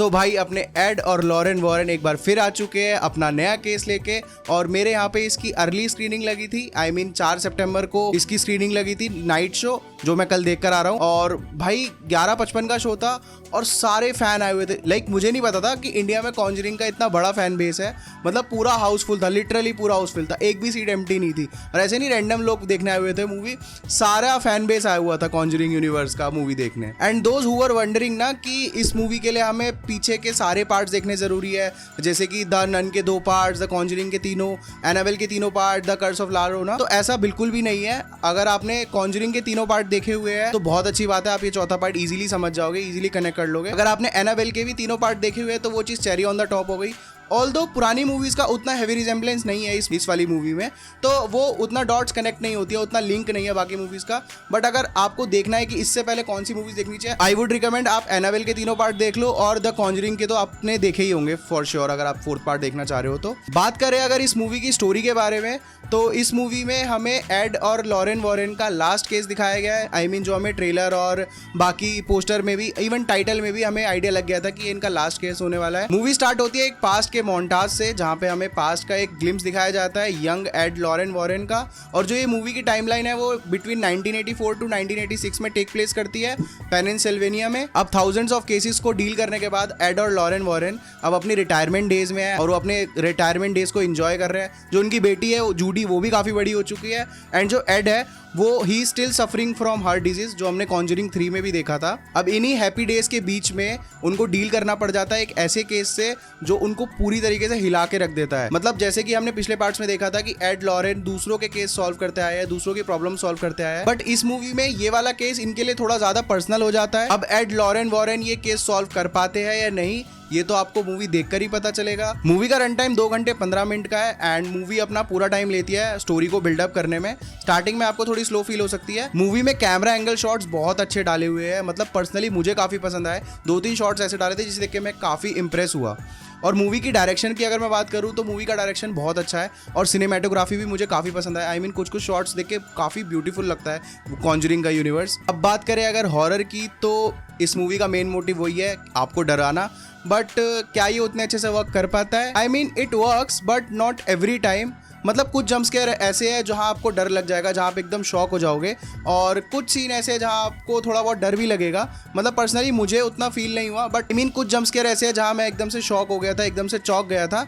तो भाई अपने एड और लॉरेन वॉरेन एक बार फिर आ चुके हैं अपना नया केस लेके, और मेरे यहाँ पे इसकी अर्ली स्क्रीनिंग लगी थी। I mean 4 सितंबर को इसकी स्क्रीनिंग लगी थी, नाइट शो, जो मैं कल देख कर आ रहा हूँ। और भाई 11:55 का शो था और सारे फैन आए हुए थे। लाइक मुझे नहीं पता था कि इंडिया में कॉन्जरिंग का इतना बड़ा फैन बेस है। मतलब पूरा हाउसफुल था, लिटरली पूरा हाउसफुल था, एक भी सीट एम्प्टी नहीं थी। और ऐसे नहीं रैंडम लोग देखने आए हुए थे मूवी, सारा फैन बेस आया हुआ था कॉन्जरिंग यूनिवर्स का मूवी देखने। And those who were wondering ना कि इस मूवी के लिए हमें पीछे के सारे पार्ट्स देखने जरूरी है, जैसे कि द नन के 2 पार्ट्स, द कॉन्जरिंग के 3, एनाबेल के 3 part, the curse of La llorona, तो ऐसा बिल्कुल भी नहीं है। अगर आपने कॉन्जरिंग के 3 पार्ट देखे हुए हैं तो बहुत अच्छी बात है, आप ये चौथा पार्ट इजीली समझ जाओगे, इजीली कनेक्ट कर लोगे। अगर आपने एनाबेल के भी 3 पार्ट देखे हुए हैं तो वो चीज़ चेरी ऑन द टॉप हो गई। ऑल्दो पुरानी मूवीज का उतना हैवी रिजेम्बलेंस नहीं है इस वाली मूवी में, तो वो उतना डॉट्स कनेक्ट नहीं होती है, उतना लिंक नहीं है बाकी मूवीज का। बट अगर आपको देखना है कि इससे पहले कौन सी मूवीज देखनी चाहिए, आई वुड रिकमेंड आप एनाबेल के 3 पार्ट देख लो, और द कॉन्जरिंग के तो आपने देखे ही होंगे फॉर श्योर, अगर आप 4th पार्ट देखना चाह रहे हो तो। बात करें अगर इस मूवी की स्टोरी के बारे में, तो इस मूवी में हमें एड और लॉरेन वॉरेन का लास्ट केस दिखाया गया है। I mean, जो हमें ट्रेलर और बाकी पोस्टर में भी, इवन टाइटल में भी हमें आइडिया लग गया था कि इनका लास्ट केस होने वाला है। मूवी स्टार्ट होती है एक पास्ट के मोन्टाज से, जहां पे हमें पास्ट का एक ग्लिम्स दिखाया जाता है यंग एड लॉरेन वॉरेन का। और जो ये मूवी की टाइमलाइन है वो बिटवीन 1984 टू 1986 में टेक प्लेस करती है पेनिनसिल्वेनिया में। अब थाउजेंड्स ऑफ केसेस को डील करने के बाद एड और लॉरेन वॉरेन अब अपनी रिटायरमेंट डेज में है, और वो अपने रिटायरमेंट डेज को एंजॉय कर रहे हैं। जो उनकी बेटी है जूडी, वो भी काफी बड़ी हो चुकी है। एंड जो एड है वो he still suffering from heart disease, जो हमने कॉन्जरिंग 3 में भी देखा था। अब इन्हीं हैप्पी डेज के बीच में उनको डील करना पड़ जाता है एक ऐसे केस से जो उनको पूरी तरीके से हिला के रख देता है। मतलब जैसे कि हमने पिछले पार्ट्स में देखा था कि एड लॉरेन दूसरों के केस सॉल्व करते आए हैं, दूसरों की प्रॉब्लम सॉल्व करते आए हैं, बट इस मूवी में ये वाला केस इनके लिए थोड़ा ज्यादा पर्सनल हो जाता है। अब एड लॉरेन वॉरेन ये केस सॉल्व कर पाते हैं या नहीं, ये तो आपको मूवी देखकर ही पता चलेगा। मूवी का रन टाइम 2 घंटे 15 मिनट का है, एंड मूवी अपना पूरा टाइम लेती है स्टोरी को बिल्डअप करने में। स्टार्टिंग में आपको थोड़ी स्लो फील हो सकती है। मूवी में कैमरा एंगल शॉट्स बहुत अच्छे डाले हुए हैं, मतलब पर्सनली मुझे काफी पसंद आए। 2-3 शॉट्स ऐसे डाले थे जिसे देख के मैं काफी इंप्रेस हुआ। और मूवी की डायरेक्शन की अगर मैं बात करूँ तो मूवी का डायरेक्शन बहुत अच्छा है, और सिनेमेटोग्राफी भी मुझे काफ़ी पसंद है। I mean, कुछ शॉट्स देख के काफ़ी ब्यूटीफुल लगता है कॉन्जरिंग का यूनिवर्स। अब बात करें अगर हॉरर की, तो इस मूवी का मेन मोटिव वही है, आपको डराना। बट क्या ये उतने अच्छे से वर्क कर पाता है? I mean, it works but not every time। मतलब कुछ जंप स्केयर ऐसे है जहां आपको डर लग जाएगा, जहां आप एकदम शॉक हो जाओगे, और कुछ सीन ऐसे है जहां आपको थोड़ा बहुत डर भी लगेगा। मतलब पर्सनली मुझे उतना फील नहीं हुआ, बट I mean, कुछ जंप स्केयर ऐसे है जहां मैं एकदम से शॉक हो गया था, एकदम से चौंक गया था।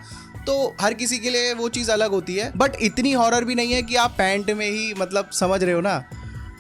तो हर किसी के लिए वो चीज़ अलग होती है, बट इतनी हॉरर भी नहीं है कि आप पैंट में ही, मतलब समझ रहे हो ना,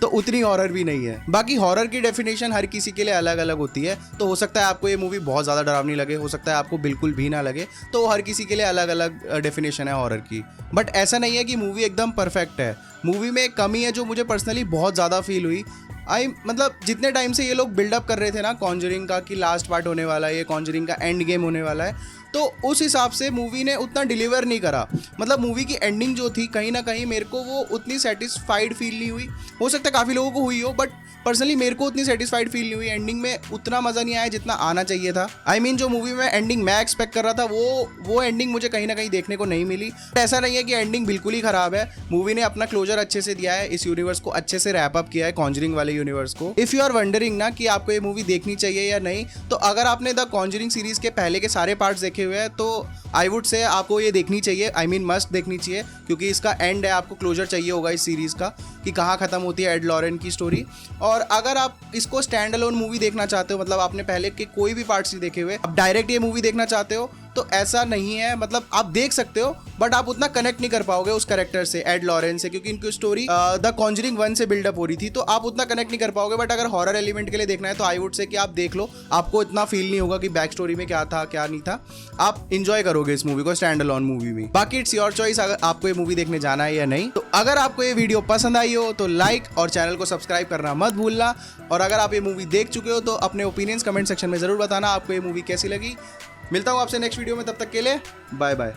तो उतनी हॉरर भी नहीं है। बाकी हॉरर की डेफिनेशन हर किसी के लिए अलग अलग होती है, तो हो सकता है आपको ये मूवी बहुत ज़्यादा डरावनी लगे, हो सकता है आपको बिल्कुल भी ना लगे, तो हर किसी के लिए अलग अलग डेफिनेशन है हॉरर की। बट ऐसा नहीं है कि मूवी एकदम परफेक्ट है। मूवी में एक कमी है जो मुझे पर्सनली बहुत ज़्यादा फील हुई। मतलब जितने टाइम से ये लोग बिल्डअप कर रहे थे ना कॉन्जरिंग का कि लास्ट पार्ट होने वाला है, ये कॉन्जरिंग का एंड गेम होने वाला है, तो उस हिसाब से मूवी ने उतना डिलीवर नहीं करा। मतलब मूवी की एंडिंग जो थी, कहीं ना कहीं मेरे को वो उतनी सेटिस्फाइड फील नहीं हुई। हो सकता है काफ़ी लोगों को हुई हो, बट पर्सनली मेरे को उतनी सेटिस्फाइड फील नहीं हुई। एंडिंग में उतना मज़ा नहीं आया जितना आना चाहिए था। I mean, जो मूवी में एंडिंग मैं एक्सपेक्ट कर रहा था वो एंडिंग मुझे कहीं ना कहीं देखने को नहीं मिली। ऐसा नहीं है कि एंडिंग बिल्कुल ही खराब है, मूवी ने अपना क्लोजर अच्छे से दिया है, इस यूनिवर्स को अच्छे से रैप अप किया है, कॉन्जरिंग वाले यूनिवर्स को। इफ़ यू आर वंडरिंग ना कि आपको ये मूवी देखनी चाहिए या नहीं, तो अगर आपने द कॉन्जरिंग सीरीज के पहले के सारे पार्ट्स देखे हुए हैं तो आई वुड से आपको ये देखनी चाहिए। I mean, मस्ट देखनी चाहिए, क्योंकि इसका एंड है, आपको क्लोजर चाहिए होगा इस सीरीज़ का कि कहाँ ख़त्म होती है एड लॉरेन की स्टोरी। और अगर आप इसको स्टैंड अलोन मूवी देखना चाहते हो, मतलब आपने पहले के कोई भी पार्ट्स नहीं देखे हुए, अब डायरेक्ट ये मूवी देखना चाहते हो, तो ऐसा नहीं है। मतलब आप देख सकते हो, बट आप उतना कनेक्ट नहीं कर पाओगे उस कैरेक्टर से, एड लॉरेन से, क्योंकि इनकी स्टोरी द कॉन्जरिंग 1 से बिल्डअप हो रही थी, तो आप उतना कनेक्ट नहीं कर पाओगे। बट अगर हॉरर एलिमेंट के लिए देखना है तो आई वुड से कि आप देख लो, आपको इतना फील नहीं होगा कि बैक स्टोरी में क्या था क्या नहीं था, आप इंजॉय करोगे इस मूवी को स्टैंड अलोन मूवी में। बाकी इट्स योर चॉइस अगर आपको ये मूवी देखने जाना है या नहीं। तो अगर आपको ये वीडियो पसंद आई हो तो लाइक और चैनल को सब्सक्राइब करना मत भूलना, और अगर आप ये मूवी देख चुके हो तो अपने ओपिनियंस कमेंट सेक्शन में जरूर बताना आपको ये मूवी कैसी लगी। मिलता हूँ आपसे नेक्स्ट वीडियो में, तब तक के लिए बाय बाय।